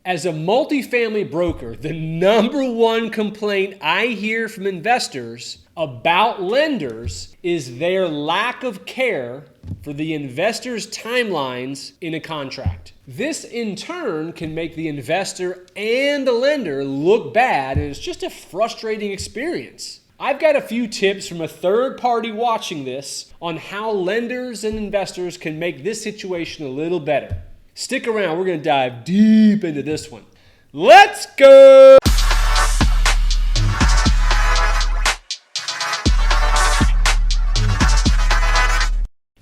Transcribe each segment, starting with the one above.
As a multifamily broker, the number one complaint I hear from investors about lenders is their lack of care for the investor's timelines in a contract. This in turn can make the investor and the lender look bad, and it's just a frustrating experience. I've got a few tips from a third party watching this on how lenders and investors can make this situation a little better. Stick around, we're going to dive deep into this one. Let's go!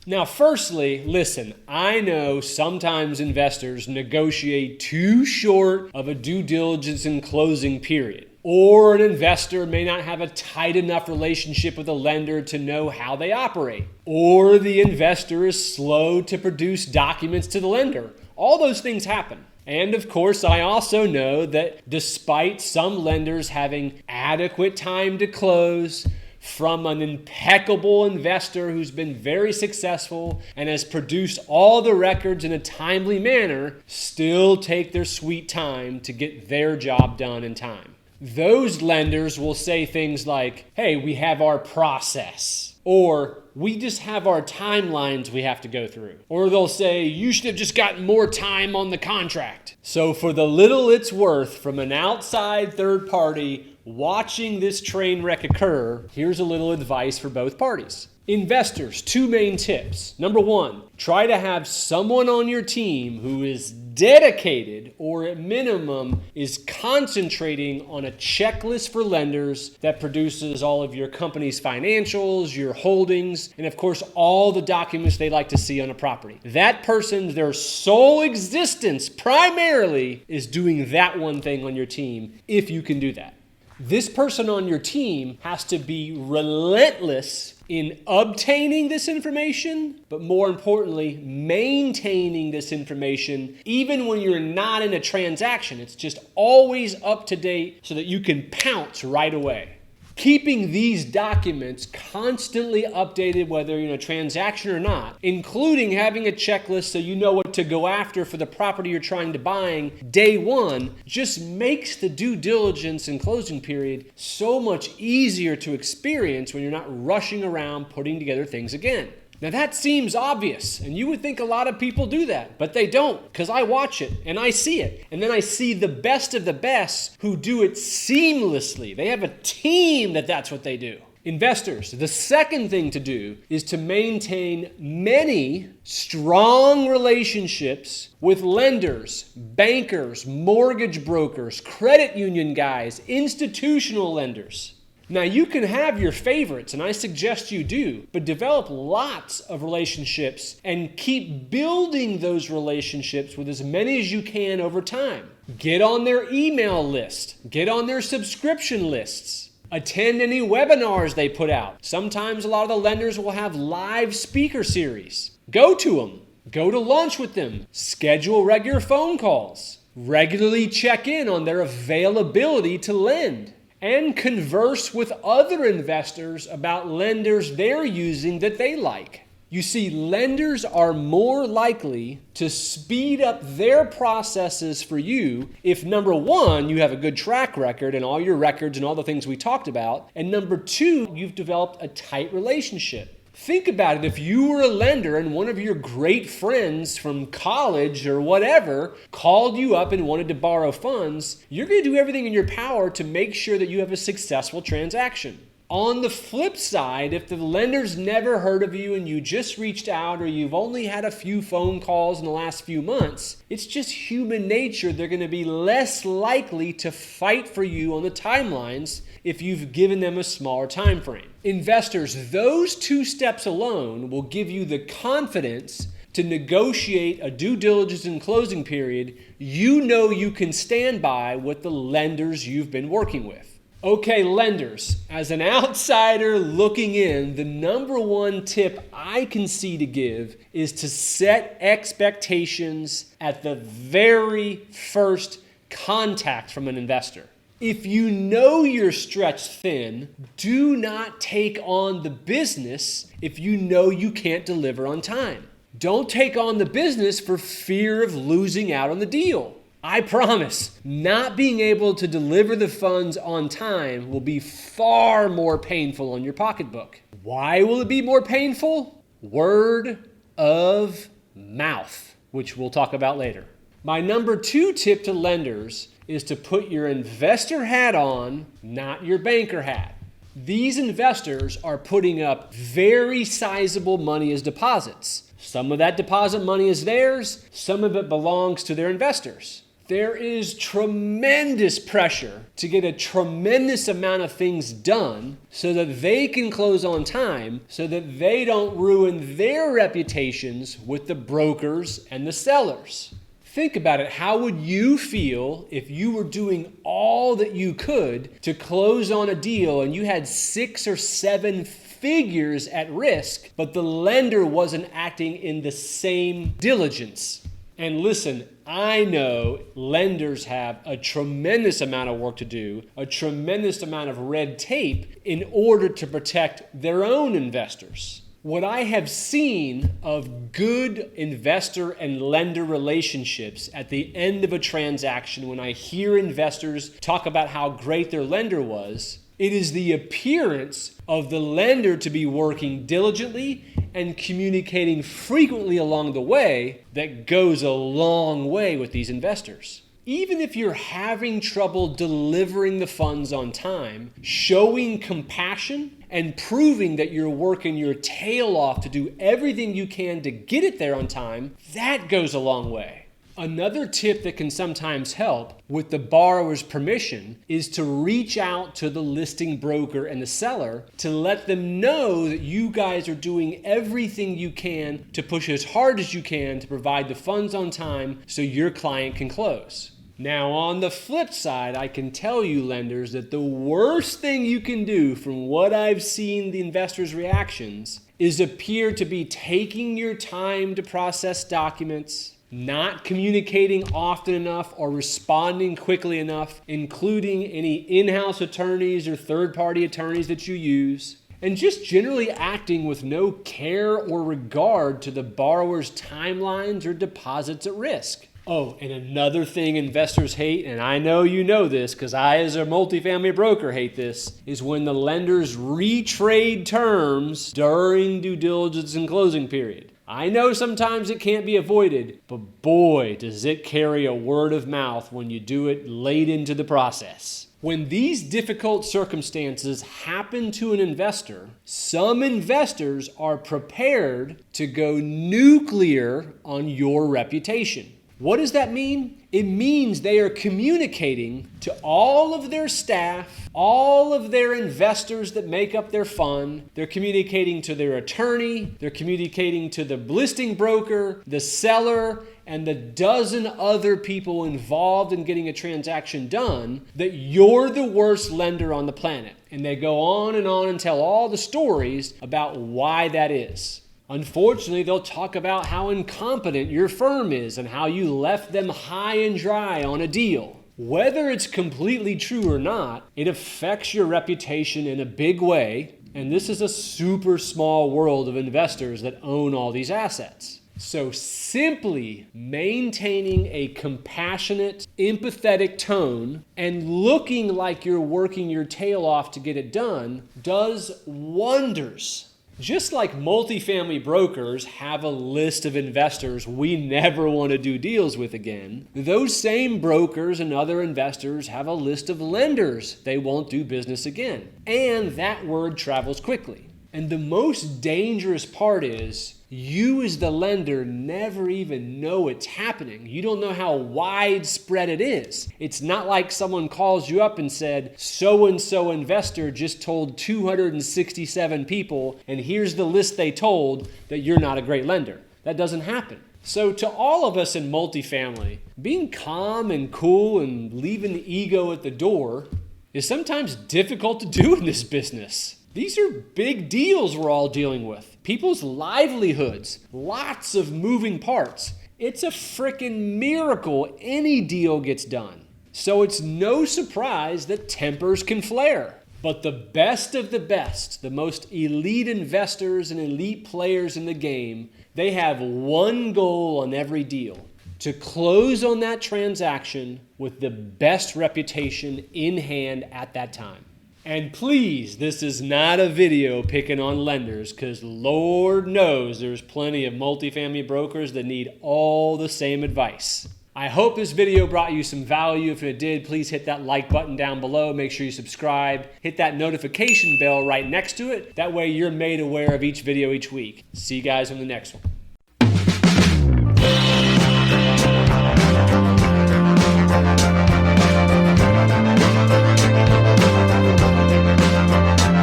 Now, firstly, listen, I know sometimes investors negotiate too short of a due diligence and closing period. Or an investor may not have a tight enough relationship with a lender to know how they operate. Or the investor is slow to produce documents to the lender. All those things happen. And of course, I also know that despite some lenders having adequate time to close from an impeccable investor who's been very successful and has produced all the records in a timely manner, still take their sweet time to get their job done in time. Those lenders will say things like, hey, we have our process, or we just have our timelines we have to go through. Or they'll say, you should have just gotten more time on the contract. So for the little it's worth from an outside third party watching this train wreck occur, here's a little advice for both parties. Investors, two main tips. Number one, try to have someone on your team who is dedicated or at minimum is concentrating on a checklist for lenders that produces all of your company's financials, your holdings, and of course, all the documents they like to see on a property. That person, their sole existence primarily is doing that one thing on your team if you can do that. This person on your team has to be relentless in obtaining this information, but more importantly, maintaining this information even when you're not in a transaction. It's just always up to date so that you can pounce right away. Keeping these documents constantly updated, whether you're in a transaction or not, including having a checklist so you know what to go after for the property you're trying to buy day one, just makes the due diligence and closing period so much easier to experience when you're not rushing around putting together things again. Now that seems obvious, and you would think a lot of people do that, but they don't, because I watch it, and I see it. And then I see the best of the best who do it seamlessly. They have a team that's what they do. Investors, the second thing to do is to maintain many strong relationships with lenders, bankers, mortgage brokers, credit union guys, institutional lenders. Now, you can have your favorites, and I suggest you do, but develop lots of relationships and keep building those relationships with as many as you can over time. Get on their email list. Get on their subscription lists. Attend any webinars they put out. Sometimes a lot of the lenders will have live speaker series. Go to them. Go to lunch with them. Schedule regular phone calls. Regularly check in on their availability to lend. And converse with other investors about lenders they're using that they like. You see, lenders are more likely to speed up their processes for you if, number one, you have a good track record and all your records and all the things we talked about, and number two, you've developed a tight relationship. Think about it. If you were a lender and one of your great friends from college or whatever called you up and wanted to borrow funds, you're going to do everything in your power to make sure that you have a successful transaction. On the flip side, if the lender's never heard of you and you just reached out or you've only had a few phone calls in the last few months, it's just human nature. They're going to be less likely to fight for you on the timelines if you've given them a smaller time frame. Investors, those two steps alone will give you the confidence to negotiate a due diligence and closing period you know you can stand by with the lenders you've been working with. Okay, lenders, as an outsider looking in, the number one tip I can see to give is to set expectations at the very first contact from an investor. If you know you're stretched thin, do not take on the business if you know you can't deliver on time. Don't take on the business for fear of losing out on the deal. I promise, not being able to deliver the funds on time will be far more painful on your pocketbook. Why will it be more painful? Word of mouth, which we'll talk about later. My number 2 tip to lenders is to put your investor hat on, not your banker hat. These investors are putting up very sizable money as deposits. Some of that deposit money is theirs, some of it belongs to their investors. There is tremendous pressure to get a tremendous amount of things done so that they can close on time, so that they don't ruin their reputations with the brokers and the sellers. Think about it. How would you feel if you were doing all that you could to close on a deal and you had 6 or 7 figures at risk, but the lender wasn't acting in the same diligence? And listen, I know lenders have a tremendous amount of work to do, a tremendous amount of red tape in order to protect their own investors. What I have seen of good investor and lender relationships at the end of a transaction, when I hear investors talk about how great their lender was, it is the appearance of the lender to be working diligently and communicating frequently along the way that goes a long way with these investors. Even if you're having trouble delivering the funds on time, showing compassion and proving that you're working your tail off to do everything you can to get it there on time, that goes a long way. Another tip that can sometimes help with the borrower's permission is to reach out to the listing broker and the seller to let them know that you guys are doing everything you can to push as hard as you can to provide the funds on time so your client can close. Now, on the flip side, I can tell you, lenders, that the worst thing you can do from what I've seen the investors' reactions is appear to be taking your time to process documents, not communicating often enough or responding quickly enough, including any in-house attorneys or third-party attorneys that you use, and just generally acting with no care or regard to the borrower's timelines or deposits at risk. Oh, and another thing investors hate, and I know you know this because I as a multifamily broker hate this, is when the lenders retrade terms during due diligence and closing period. I know sometimes it can't be avoided, but boy, does it carry a word of mouth when you do it late into the process. When these difficult circumstances happen to an investor, some investors are prepared to go nuclear on your reputation. What does that mean? It means they are communicating to all of their staff, all of their investors that make up their fund. They're communicating to their attorney. They're communicating to the listing broker, the seller, and the dozen other people involved in getting a transaction done that you're the worst lender on the planet. And they go on and tell all the stories about why that is. Unfortunately, they'll talk about how incompetent your firm is and how you left them high and dry on a deal. Whether it's completely true or not, it affects your reputation in a big way, and this is a super small world of investors that own all these assets. So simply maintaining a compassionate, empathetic tone and looking like you're working your tail off to get it done does wonders. Just like multifamily brokers have a list of investors we never want to do deals with again, those same brokers and other investors have a list of lenders they won't do business again. And that word travels quickly. And the most dangerous part is you as the lender never even know it's happening. You don't know how widespread it is. It's not like someone calls you up and said, so-and-so investor just told 267 people, and here's the list they told that you're not a great lender. That doesn't happen. So to all of us in multifamily, being calm and cool and leaving the ego at the door is sometimes difficult to do in this business. These are big deals we're all dealing with. People's livelihoods, lots of moving parts. It's a freaking miracle any deal gets done. So it's no surprise that tempers can flare. But the best of the best, the most elite investors and elite players in the game, they have one goal on every deal: to close on that transaction with the best reputation in hand at that time. And please, this is not a video picking on lenders, because Lord knows there's plenty of multifamily brokers that need all the same advice. I hope this video brought you some value. If it did, please hit that like button down below. Make sure you subscribe. Hit that notification bell right next to it. That way you're made aware of each video each week. See you guys on the next one.